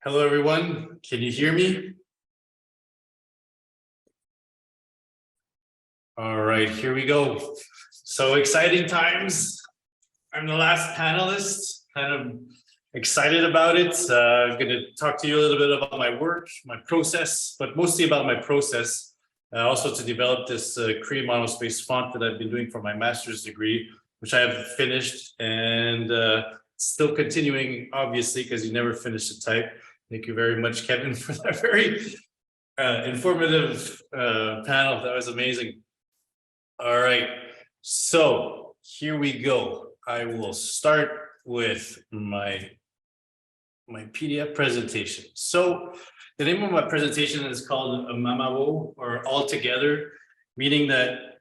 Hello, everyone. Can you hear me? All right, here we go. So exciting times. I'm the last panelist, kind of excited about it. I'm going to talk to you a little bit about my work, my process, but mostly about my process. Also to develop this Cree monospace font that I've been doing for my master's degree, which I have finished and still continuing, obviously, because you never finish the type. Thank you very much, Kevin, for that very informative panel. That was amazing. All right, so here we go. I will start with my PDF presentation. So the name of my presentation is called a Mâmawô, or all together, meaning that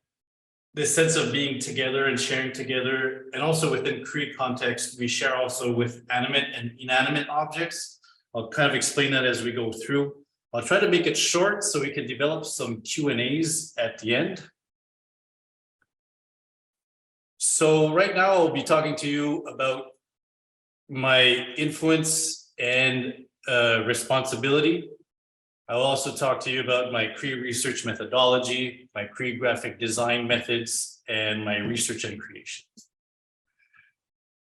this sense of being together and sharing together, and also within Cree context, we share also with animate and inanimate objects. I'll kind of explain that as we go through. I'll try to make it short so we can develop some Q&As at the end. So right now I'll be talking to you about my influence and responsibility. I'll also talk to you about my Cree research methodology, my Cree graphic design methods, and my research and creation.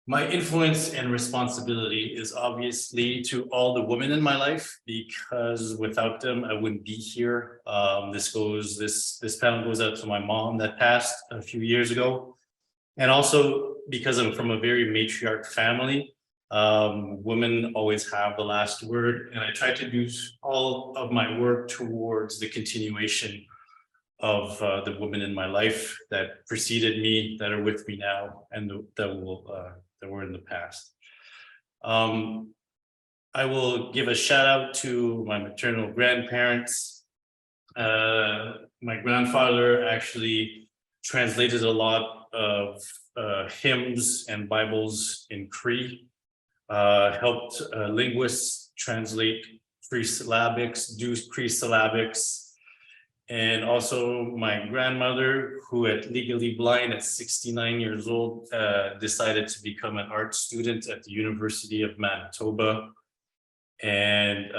My influence and responsibility is obviously to all the women in my life, because without them, I wouldn't be here. This panel goes out to my mom that passed a few years ago. And also because I'm from a very matriarch family, women always have the last word. And I try to do all of my work towards the continuation of the women in my life that preceded me, that are with me now, and that were in the past. I will give a shout out to my maternal grandparents. My grandfather actually translated a lot of hymns and Bibles in Cree, helped linguists translate Cree syllabics, do Cree syllabics. And also my grandmother, who at legally blind at 69 years old, decided to become an art student at the University of Manitoba and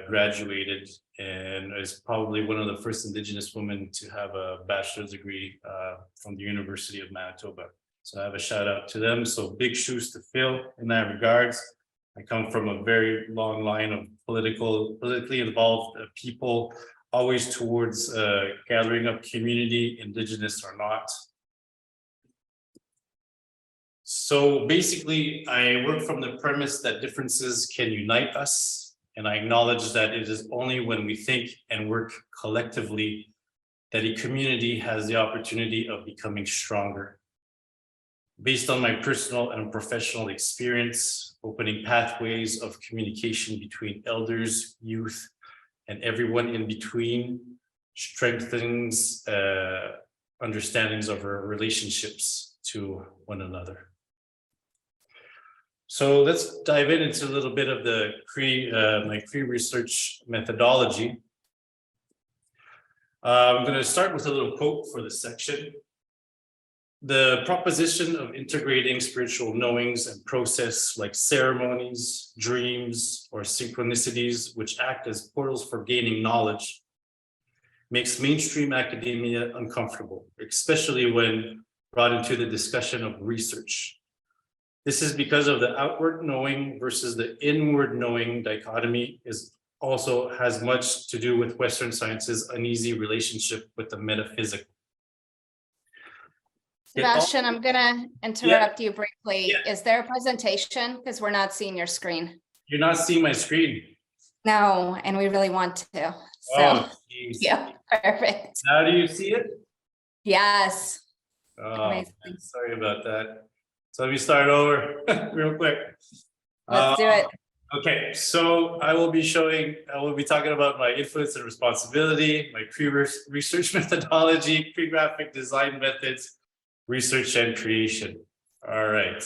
graduated, and is probably one of the first Indigenous women to have a bachelor's degree from the University of Manitoba. So I have a shout out to them. So big shoes to fill in that regards. I come from a very long line of politically involved people, always towards gathering up community, Indigenous or not. So basically, I work from the premise that differences can unite us. And I acknowledge that it is only when we think and work collectively that a community has the opportunity of becoming stronger. Based on my personal and professional experience, opening pathways of communication between elders, youth, and everyone in between strengthens understandings of our relationships to one another. So let's dive into a little bit of the my Cree research methodology. I'm going to start with a little quote for this section. The proposition of integrating spiritual knowings and process like ceremonies, dreams, or synchronicities, which act as portals for gaining knowledge, makes mainstream academia uncomfortable, especially when brought into the discussion of research. This is because of the outward knowing versus the inward knowing dichotomy also has much to do with Western science's uneasy relationship with the metaphysical. Sébastien, I'm going to interrupt you briefly. Yeah. Is there a presentation? Because we're not seeing your screen. You're not seeing my screen? No, and we really want to. So, yeah, perfect. Now do you see it? Yes. Oh, sorry about that. So let me start over real quick. Let's do it. Okay, so I will be talking about my influence and responsibility, my Cree research methodology, Cree graphic design methods, research and creation. All right.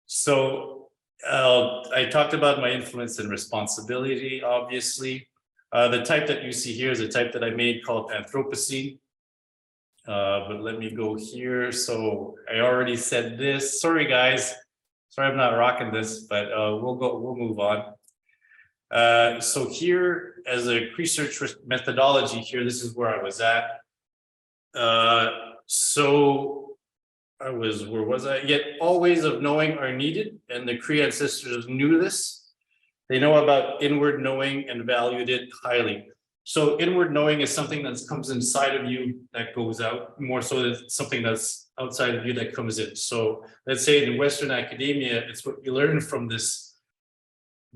So I talked about my influence and responsibility, obviously. The type that you see here is a type that I made called Anthropocene. But let me go here. So I already said this. Sorry, guys. Sorry, I'm not rocking this, but we'll move on. So here, as a research methodology here, this is where I was at. Where was I? Yet all ways of knowing are needed, and the Cree ancestors knew this. They know about inward knowing and valued it highly. So inward knowing is something that comes inside of you that goes out, more so than something that's outside of you that comes in. So let's say in Western academia, it's what you learn from this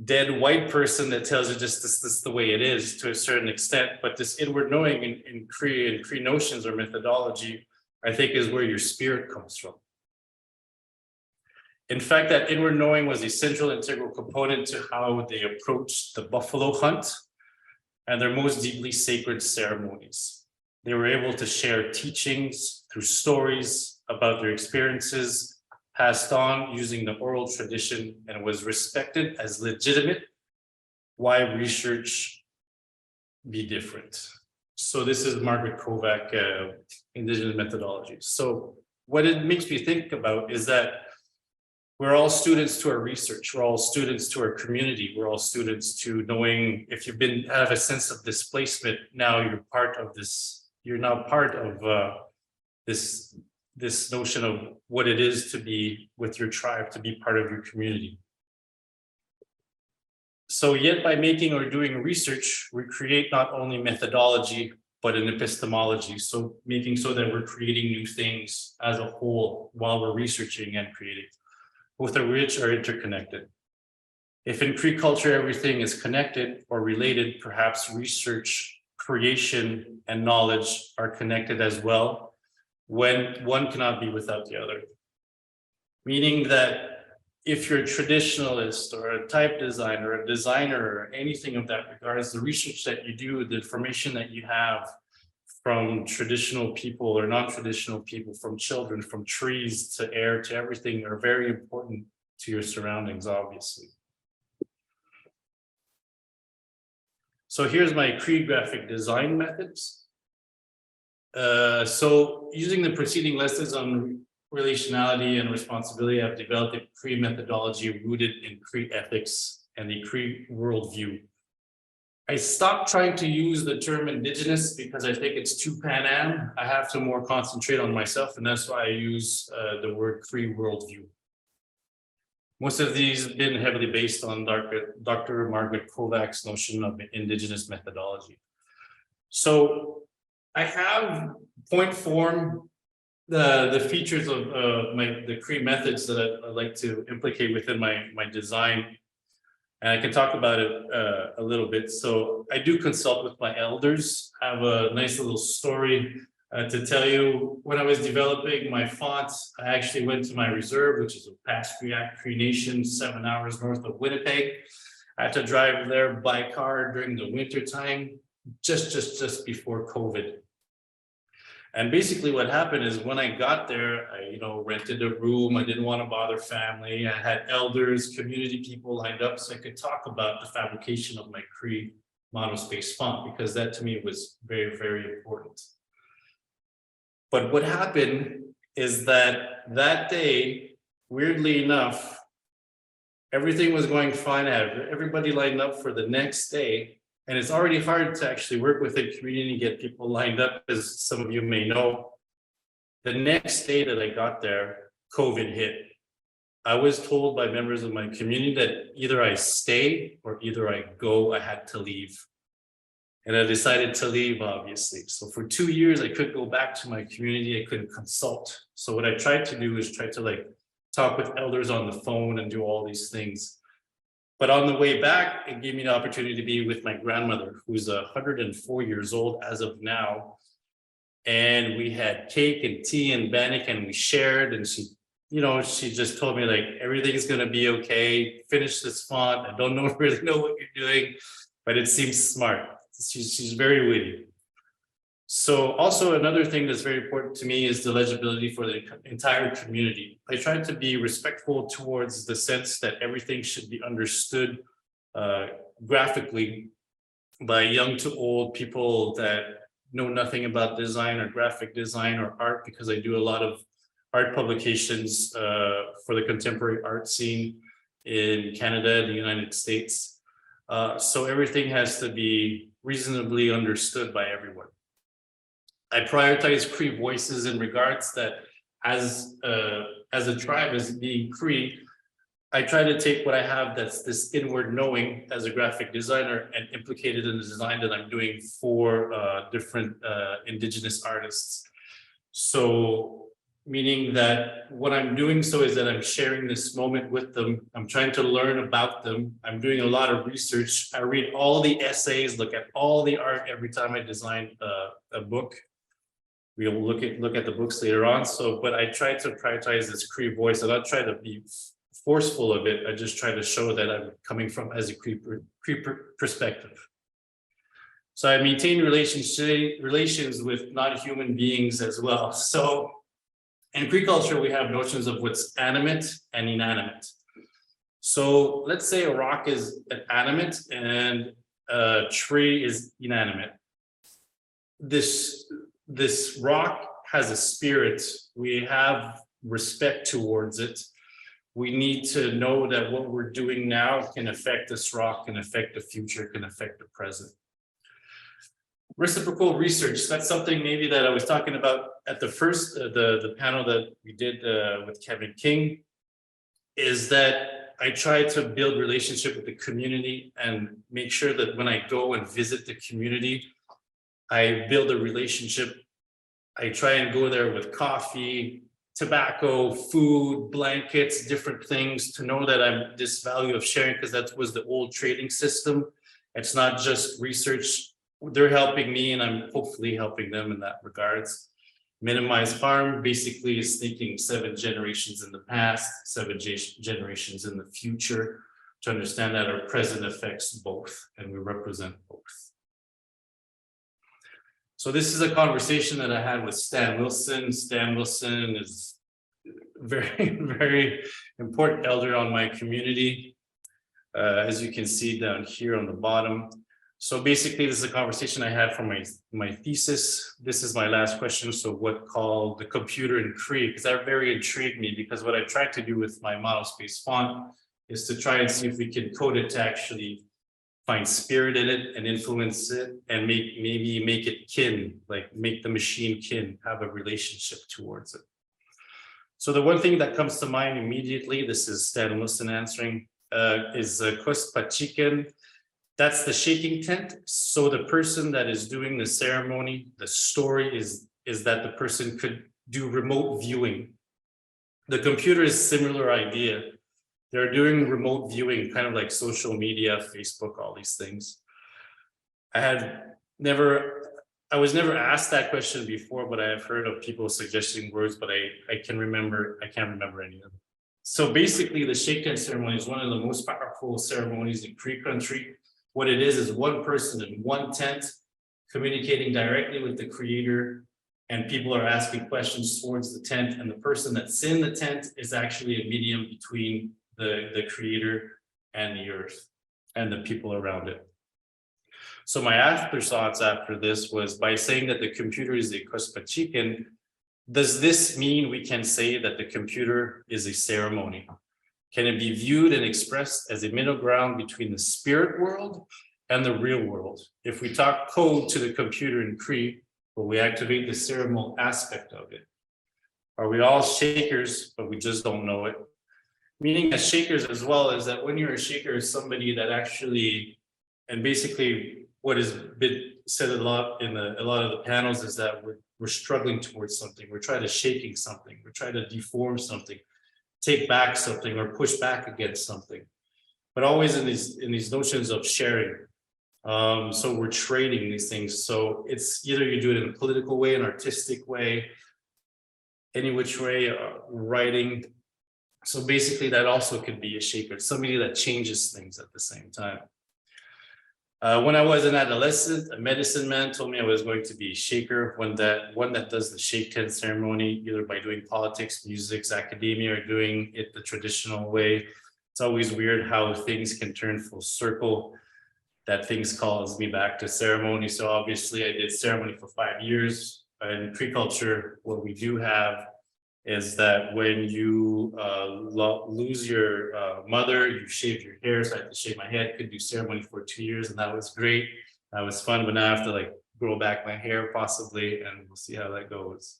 dead white person that tells you just this is the way it is to a certain extent. But this inward knowing in Cree notions or methodology, I think, is where your spirit comes from. In fact, that inward knowing was a central integral component to how they approached the buffalo hunt and their most deeply sacred ceremonies. They were able to share teachings through stories about their experiences passed on using the oral tradition, and was respected as legitimate. Why research be different? So this is Margaret Kovac, Indigenous methodology. So what it makes me think about is that we're all students to our research. We're all students to our community. We're all students to knowing if you've been have a sense of displacement. Now you're part of this. You're now part of this notion of what it is to be with your tribe, to be part of your community. So yet by making or doing research, we create not only methodology, but an epistemology. So making so that we're creating new things as a whole while we're researching and creating, both of which are interconnected. If in Cree culture everything is connected or related, perhaps research, creation, and knowledge are connected as well, when one cannot be without the other. Meaning that if you're a traditionalist or a type designer, a designer, or anything of that regards, the research that you do, the information that you have from traditional people or non-traditional people, from children, from trees to air to everything, are very important to your surroundings, obviously. So here's my Cree graphic design methods. So using the preceding lessons on relationality and responsibility, I've developed a Cree methodology rooted in Cree ethics and the Cree worldview. I stopped trying to use the term indigenous because I think it's too Pan Am. I have to more concentrate on myself, and that's why I use the word Cree worldview. Most of these have been heavily based on Dr. Margaret Kovac's notion of indigenous methodology. So I have point form the features of the Cree methods that I like to implicate within my design. And I can talk about it a little bit. So I do consult with my elders. I have a nice little story to tell you. When I was developing my fonts, I actually went to my reserve, which is Opaskwayak Cree Nation, 7 hours north of Winnipeg. I had to drive there by car during the winter time, just before COVID. And basically what happened is when I got there, I rented a room. I didn't want to bother family. I had elders, community people lined up so I could talk about the fabrication of my Cree monospace font, because that to me was very, very important. But what happened is that day, weirdly enough, everything was going fine. I had everybody lined up for the next day. And it's already hard to actually work with a community and get people lined up, as some of you may know. The next day that I got there, COVID hit. I was told by members of my community that either I stay or either I go. I had to leave. And I decided to leave, obviously. So for 2 years, I couldn't go back to my community. I couldn't consult. So what I tried to do is try to talk with elders on the phone and do all these things. But on the way back, it gave me the opportunity to be with my grandmother, who's 104 years old as of now. And we had cake and tea and bannock, and we shared. And she just told me everything's going to be okay. Finish this font. I don't really know what you're doing, but it seems smart. She's very witty. So also another thing that's very important to me is the legibility for the entire community. I try to be respectful towards the sense that everything should be understood graphically by young to old, people that know nothing about design or graphic design or art, because I do a lot of art publications for the contemporary art scene in Canada, the United States. So everything has to be reasonably understood by everyone. I prioritize Cree voices in regards that as a tribe, as being Cree, I try to take what I have that's this inward knowing as a graphic designer and implicate it in the design that I'm doing for different indigenous artists. So meaning that what I'm doing so is that I'm sharing this moment with them. I'm trying to learn about them. I'm doing a lot of research. I read all the essays, look at all the art every time I design a book. We'll look at the books later on. So, but I try to prioritize this Cree voice. I don't try to be forceful of it. I just try to show that I'm coming from as a Cree perspective. So I maintain relations with non-human beings as well. So in Cree culture, we have notions of what's animate and inanimate. So let's say a rock is animate and a tree is inanimate. This rock has a spirit. We have respect towards it. We need to know that what we're doing now can affect this rock, can affect the future, can affect the present. Reciprocal research, that's something maybe that I was talking about at the first, the panel that we did with Kevin King, is that I try to build relationship with the community and make sure that when I go and visit the community, I build a relationship. I try and go there with coffee, tobacco, food, blankets, different things to know that I'm this value of sharing, because that was the old trading system. It's not just research. They're helping me and I'm hopefully helping them in that regards. Minimize harm basically is thinking 7 generations in the past, 7 generations in the future, to understand that our present affects both and we represent both. So this is a conversation that I had with Stan Wilson. Stan Wilson is very, very important elder on my community, as you can see down here on the bottom. So basically, this is a conversation I had for my thesis. This is my last question. So what called the computer in Cree? Because that very intrigued me, because what I tried to do with my model space font is to try and see if we can code it to actually find spirit in it and influence it and maybe make it kin, like make the machine kin, have a relationship towards it. So the one thing that comes to mind immediately, this is Stan Wilson answering, is Opaskwayak. That's the shaking tent. So the person that is doing the ceremony, the story is that the person could do remote viewing. The computer is similar idea. They're doing remote viewing, kind of like social media, Facebook, all these things. I was never asked that question before, but I have heard of people suggesting words, but I can't remember any of them. So basically the shake tent ceremony is one of the most powerful ceremonies in Cree country. What it is one person in one tent communicating directly with the creator, and people are asking questions towards the tent, and the person that's in the tent is actually a medium between the creator and the earth and the people around it. So my afterthoughts after this was, by saying that the computer is a Opaskwayak, does this mean we can say that the computer is a ceremony? Can it be viewed and expressed as a middle ground between the spirit world and the real world? If we talk code to the computer in Cree, will we activate the ceremonial aspect of it? Are we all shakers, but we just don't know it? Meaning as shakers as well, is that when you're a shaker is somebody that actually, and basically what has been said a lot in a lot of the panels is that we're struggling towards something. We're trying to shaking something. We're trying to deform something, take back something, or push back against something. But always in these notions of sharing. So we're trading these things. So it's either you do it in a political way, an artistic way, any which way, writing. So basically that also could be a shaker, somebody that changes things at the same time. When I was an adolescent, a medicine man told me I was going to be a shaker, one that does the shake tent ceremony, either by doing politics, music, academia, or doing it the traditional way. It's always weird how things can turn full circle, that things calls me back to ceremony. So obviously I did ceremony for 5 years. In Cree culture, what we do have is that when you lose your mother, you shave your hair. So I had to shave my head, could do ceremony for 2 years, and that was great. That was fun, but now I have to like grow back my hair possibly, and we'll see how that goes.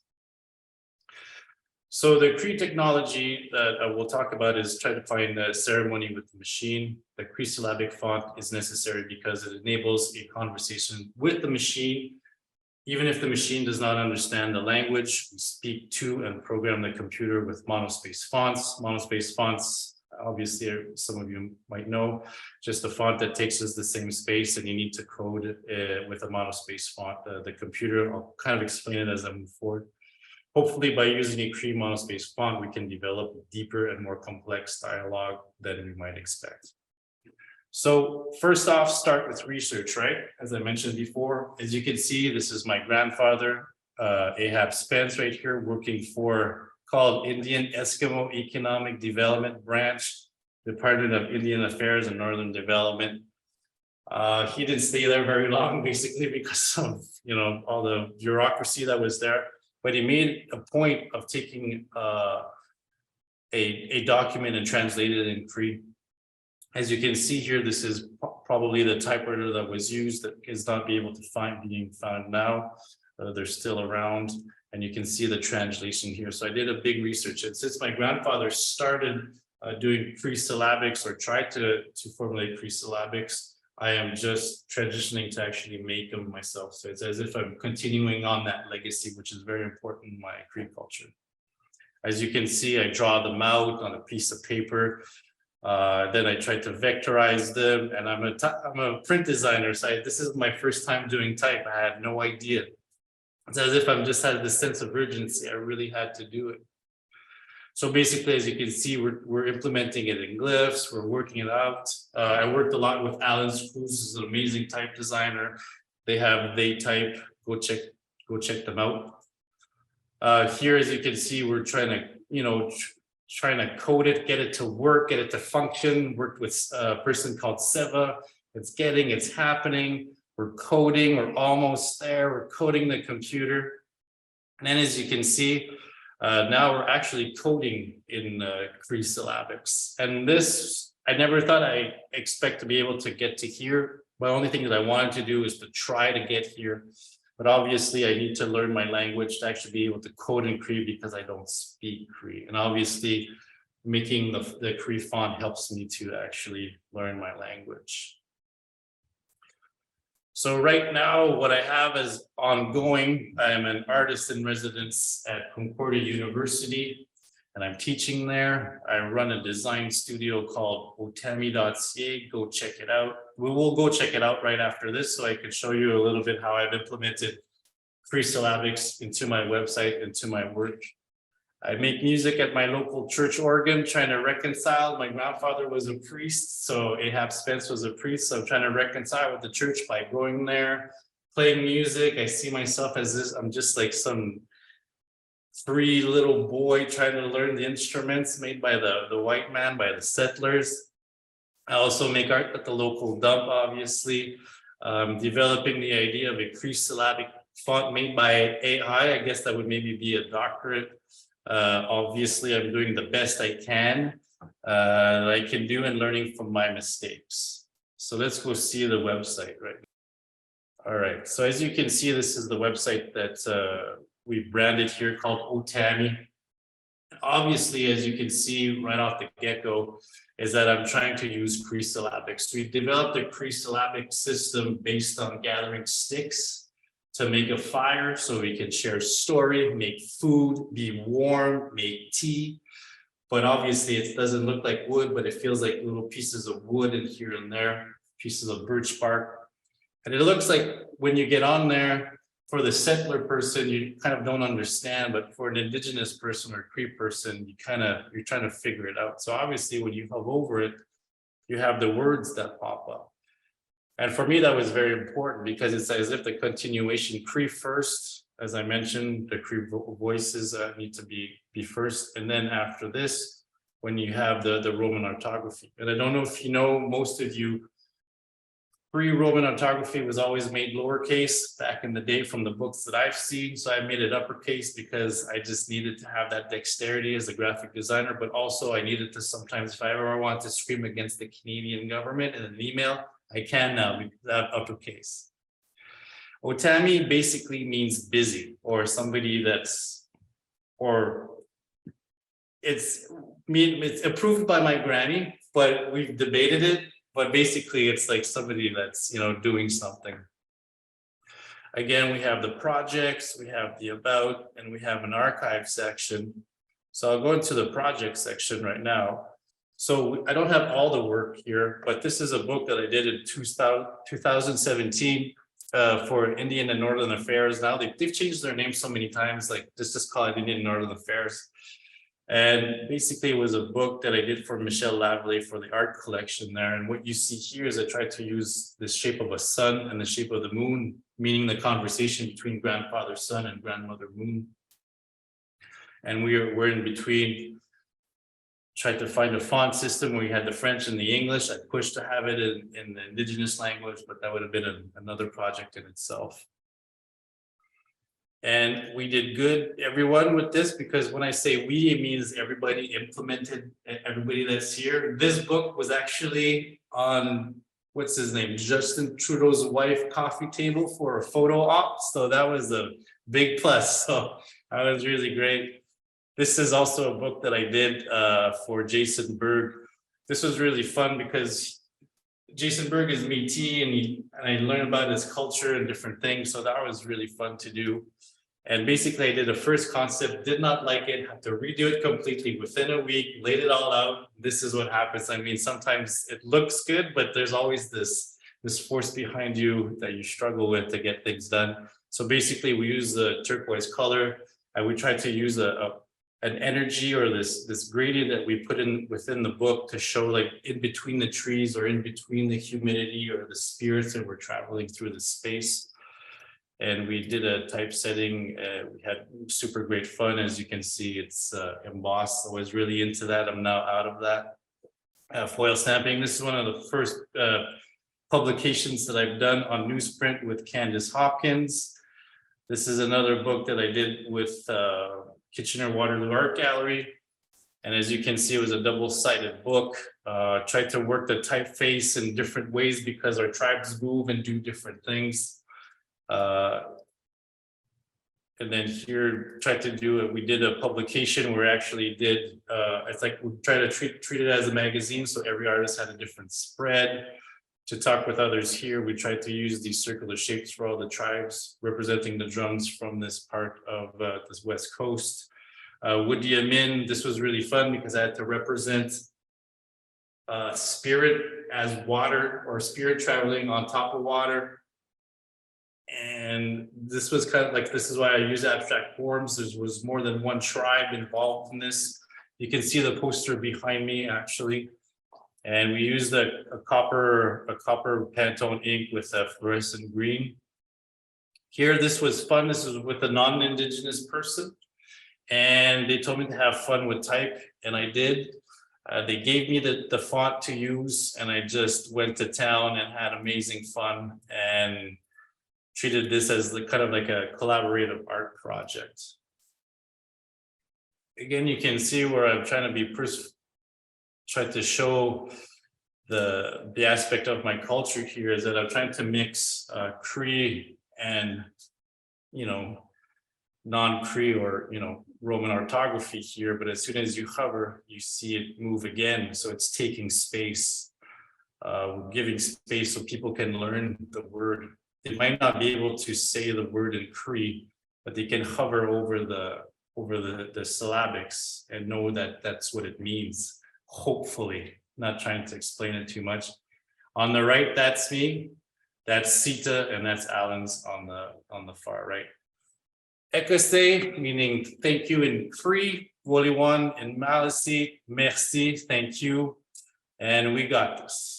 So the Cree technology that I will talk about is try to find a ceremony with the machine. The Cree syllabic font is necessary because it enables a conversation with the machine. Even if the machine does not understand the language, we speak to and program the computer with monospace fonts. Monospace fonts, obviously, some of you might know, just a font that takes us the same space, and you need to code with a monospace font. The computer, I'll kind of explain it as I move forward. Hopefully, by using a Cree monospace font, we can develop a deeper and more complex dialogue than we might expect. So first off, start with research, right? As I mentioned before, as you can see, this is my grandfather, Ahab Spence right here, working for called Indian Eskimo Economic Development Branch, Department of Indian Affairs and Northern Development. He didn't stay there very long, basically because of, you know, all the bureaucracy that was there, but he made a point of taking a document and translated it in Cree. As you can see here, this is probably the typewriter that was used that is not being found now. They're still around, and you can see the translation here. So I did a big research, and since my grandfather started doing Cree syllabics or tried to formulate Cree syllabics, I am just transitioning to actually make them myself. So it's as if I'm continuing on that legacy, which is very important in my Cree culture. As you can see, I draw them out on a piece of paper. Then I tried to vectorize them, and I'm a print designer, so this is my first time doing type. I had no idea. It's as if I'm just had this sense of urgency. I really had to do it. So basically, as you can see, we're implementing it in glyphs. We're working it out. I worked a lot with Alan Schools, who's an amazing type designer. They type. Go check them out. Here, as you can see, we're trying to, you know, trying to code it, get it to work, get it to function. Worked with a person called Seva. It's happening. We're coding, we're almost there. We're coding the computer. And then as you can see, now we're actually coding in Cree syllabics. And this, I never thought I expect to be able to get to here. The only thing that I wanted to do is to try to get here. But obviously I need to learn my language to actually be able to code in Cree because I don't speak Cree. And obviously making the Cree font helps me to actually learn my language. So right now what I have is ongoing. I am an artist in residence at Concordia University, and I'm teaching there. I run a design studio called otami.ca. Go check it out. We will go check it out right after this, so I can show you a little bit how I've implemented Cree syllabics into my website, into my work. I make music at my local church organ, trying to reconcile. My grandfather was a priest, so Ahab Spence was a priest. So I'm trying to reconcile with the church by going there, playing music. I see myself as this, I'm just like some free little boy trying to learn the instruments made by the white man, by the settlers. I also make art at the local dump, obviously. Developing the idea of a Cree syllabic font made by AI. I guess that would maybe be a doctorate. Obviously, I'm doing the best I can do and learning from my mistakes. So let's go see the website right now. All right, so as you can see, this is the website that we branded here called Otami. Obviously, as you can see right off the get-go, is that I'm trying to use Cree syllabics. We developed a Cree syllabic system based on gathering sticks to make a fire so we can share story, make food, be warm, make tea. But obviously it doesn't look like wood, but it feels like little pieces of wood in here and there, pieces of birch bark. And it looks like when you get on there, for the settler person, you kind of don't understand, but for an indigenous person or Cree person, you're trying to figure it out. So obviously when you hover over it, you have the words that pop up. And for me, that was very important because it's as if the continuation Cree first, as I mentioned, the Cree voices need to be first. And then after this, when you have the Roman orthography. And I don't know if you know, most of you Pre-Roman orthography was always made lowercase back in the day from the books that I've seen. So I made it uppercase because I just needed to have that dexterity as a graphic designer, but also I needed to sometimes, if I ever want to scream against the Canadian government in an email, I can now because I have uppercase. Otami basically means busy or somebody that's, or it's approved by my granny, but we've debated it. But basically, it's like somebody that's, doing something. Again, we have the projects, we have the about, and we have an archive section. So I'll go into the project section right now. So I don't have all the work here, but this is a book that I did in 2017 for Indian and Northern Affairs. Now they've changed their name so many times, like just call it Indian and Northern Affairs. And basically it was a book that I did for Michel Lavallee for the art collection there. And what you see here is I tried to use the shape of a sun and the shape of the moon, meaning the conversation between grandfather sun and grandmother moon. And we're in between, tried to find a font system where we had the French and the English. I pushed to have it in the indigenous language, but that would have been another project in itself. And we did good, everyone, with this, because when I say we, it means everybody implemented, everybody that's here. This book was actually on, what's his name, Justin Trudeau's wife coffee table for a photo op. So that was a big plus. So that was really great. This is also a book that I did for Jason Berg. This was really fun because Jason Berg is Métis and I learned about his culture and different things. So that was really fun to do. And basically I did a first concept, did not like it, had to redo it completely within a week, laid it all out. This is what happens. I mean, sometimes it looks good, but there's always this force behind you that you struggle with to get things done. So basically we use the turquoise color and we try to use an energy or this gradient that we put in within the book to show like in between the trees or in between the humidity or the spirits that we're traveling through the space. And we did a typesetting. We had super great fun. As you can see, it's embossed. I was really into that. I'm now out of that. Foil stamping. This is one of the first publications that I've done on newsprint with Candace Hopkins. This is another book that I did with Kitchener-Waterloo Art Gallery. And as you can see, it was a double-sided book. Tried to work the typeface in different ways because our tribes move and do different things. And then here tried to do it. We did a publication where actually did it's like we try to treat it as a magazine, so every artist had a different spread. To talk with others here, we tried to use these circular shapes for all the tribes representing the drums from this part of this west coast. Woody Amin, this was really fun because I had to represent spirit as water or spirit traveling on top of water. And this was kind of like, this is why I use abstract forms. There was more than one tribe involved in this. You can see the poster behind me actually. And we used a copper Pantone ink with a fluorescent green. Here, this was fun. This was with a non-Indigenous person. And they told me to have fun with type, and I did. They gave me the font to use, and I just went to town and had amazing fun and treated this as kind of like a collaborative art project. Again, you can see where I'm trying to be try to show the aspect of my culture here is that I'm trying to mix Cree and non-Cree or Roman orthography here, but as soon as you hover, you see it move again. So it's taking space, giving space so people can learn the word. They might not be able to say the word in Cree, but they can hover over the syllabics and know that that's what it means. Hopefully, not trying to explain it too much. On the right, that's me. That's Sita, and that's Alan's on the far right. Ekose, meaning thank you in Cree. Woliwan in Malisi, merci, thank you, and we got this.